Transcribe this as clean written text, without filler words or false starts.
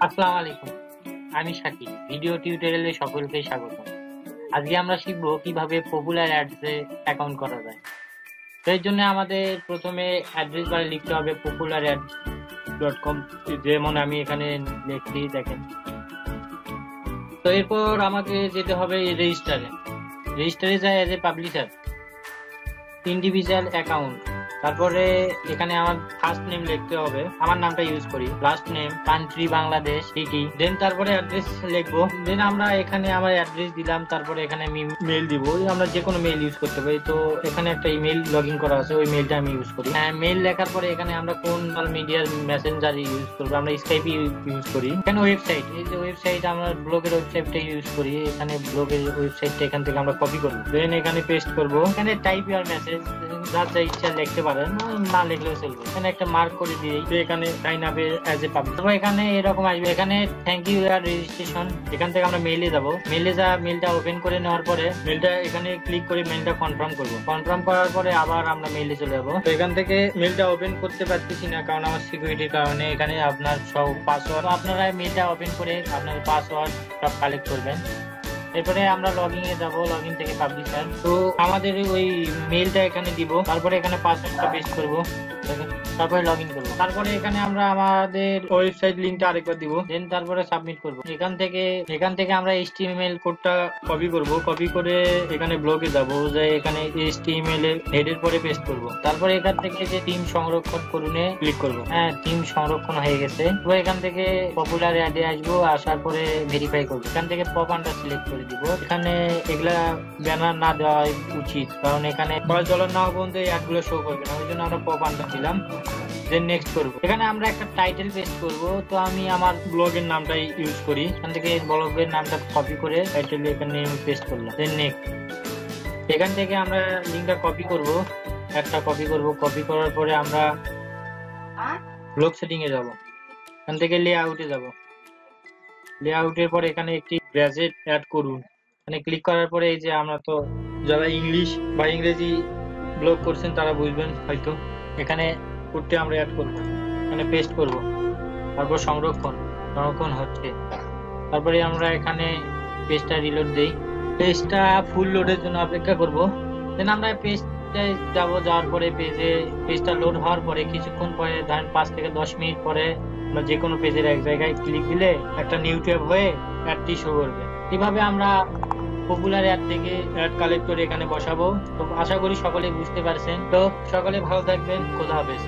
আসসালামু আলাইকুম, আমি শাকিব। ভিডিও টিউটোরিয়ালে সকলকে স্বাগত। আজকে আমরা শিখব কিভাবে পপুলার অ্যাডসে অ্যাকাউন্ট করা যায়। তো এর জন্য আমাদের প্রথমে অ্যাড্রেস বারে লিখতে হবে popularads.com, যেমন আমি এখানে লিখছি দেখেন। তো এরপর আমাকে যেতে হবে রেজিস্টারে যায় as a publisher, individual account. তারপরে এখানে আমার ফার্স্ট নেম লিখতে হবে, আমার নামটা ইউজ করি, last name, country Bangladesh, city, then তারপরে অ্যাড্রেস লিখবো। দেন আমরা এখানে আমার অ্যাড্রেস দিলাম, তারপরে এখানে আমি মেল দিব। আমরা যে কোনো মেল ইউজ করতে পারি। তো এখানে একটা ইমেল লগ ইন করা আছে, ওই মেলটা আমি ইউজ করি। হ্যাঁ, মেল লেখার পরে এখানে আমরা কোন মিডিয়ার মেসেঞ্জার ইউজ করবো, আমরা স্কাইপ ইউজ করি। এখানে ওয়েবসাইট, এই যে ওয়েবসাইট, আমরা ব্লগের ওয়েবসাইটটা ইউজ করি। এখানে ব্লগের ওয়েবসাইটটা এখান থেকে আমরা কপি করবো, দেন এখানে পেস্ট করবো। এখানে টাইপ ইউর মেসেজ, যার যা ইচ্ছা লিখতে পারেন, না লিখলেও চলবে। এখানে একটা মার্ক করে দিই, এখানে sign up as a public. তো এখানে এরকম আসবে, এখানে থ্যাংক ইউ ইয়ার রেজিস্ট্রেশন। এখান থেকে আমরা মেইলে যাবো, মেলটা ওপেন করে নেওয়ার পরে মেলটা এখানে ক্লিক করে মেলটা কনফার্ম করবো। কনফার্ম করার পরে আবার আমরা মেইলে চলে যাবো। তো এখান থেকে মেলটা ওপেন করতে পারতেছি না, কারণ আমার সিকিউরিটির কারণে। এখানে আপনার সব পাসওয়ার্ড, আপনারা মেলটা ওপেন করে আপনার পাসওয়ার্ড সব কালেক্ট করবেন। এরপরে আমরা লগইন এ যাব, লগইন থেকে পাবলিশার। তো আমাদের ওই মেলটা এখানে দিব, তারপরে এখানে পাসওয়ার্ডটা পেস্ট করব, তারপরে লগইন করব। তারপরে এখানে আমরা আমাদের ওয়েবসাইট লিংকটা আরেকবার দিব, দেন তারপরে সাবমিট করব। এখান থেকে আমরা HTML কোডটা কপি করব, কপি করে এখানে ব্লগে যাব, যে এখানে HTML এর হেডের পরে পেস্ট করব। তারপরে এখান থেকে যে টিম সংরক্ষণ করুনে ক্লিক করব। হ্যাঁ, টিম সংরক্ষণ হয়ে গেছে। তো এখান থেকে পপুলার অ্যাডে আসবো, আসার পরে ভেরিফাই করব। এখান থেকে পপ আন্ডার সিলেক্ট করে দিব। এখানে এগুলা ব্যানার না দেওয়া উচিত, কারণ এখানে $1 না পর্যন্ত এই অ্যাডগুলো শো করবে না, ওই জন্য আমরা পপ আন্ডার দিলাম। দেন নেক্সট করব। এখানে আমরা একটা টাইটেল পেস্ট করব। তো আমি আমার ব্লগের নামটাই ইউজ করি, এখান থেকে ব্লগের নামটা কপি করে টাইটেল এখানে পেস্ট করলাম। দেন নেক্সট, এখান থেকে আমরা লিংকটা কপি করব, একটা কপি করব। কপি করার পরে আমরা ব্লগ সেটিং এ যাব, এখান থেকে লেআউটে যাব। লেআউটের পরে এখানে একটি গ্যাজেট অ্যাড করুন, এখানে ক্লিক করার পরে এই যে আমরা তো যারা ইংলিশ বা ইংরেজি ব্লগ করছেন তারা বুঝবেন হয়তো। এখানে কোডটি আমরা অ্যাড করব, এখানে পেস্ট করব। তারপর সংরক্ষণ হচ্ছে। তারপরে আমরা এখানে পেজটা রিলোড দেই, পেজটা ফুল লোডের জন্য অপেক্ষা করব। দেন আমরা পেজটা যাওয়ার পরে পেজটা লোড হওয়ার পরে কিছুক্ষণ পরে, ধরেন 5 থেকে 10 মিনিট পরে, আমরা যে কোনো পেজের এক জায়গায় ক্লিক দিলে একটা নিউ ট্যাব হয়ে অ্যাডটি শো করবে। এভাবে আমরা পপুলার অ্যাড থেকে অ্যাড কালেক্ট করে এখানে বসাবো। তো আশা করি সকলে বুঝতে পারছেন। তো সকলে ভালো থাকবেন, খোদা হাফেজ।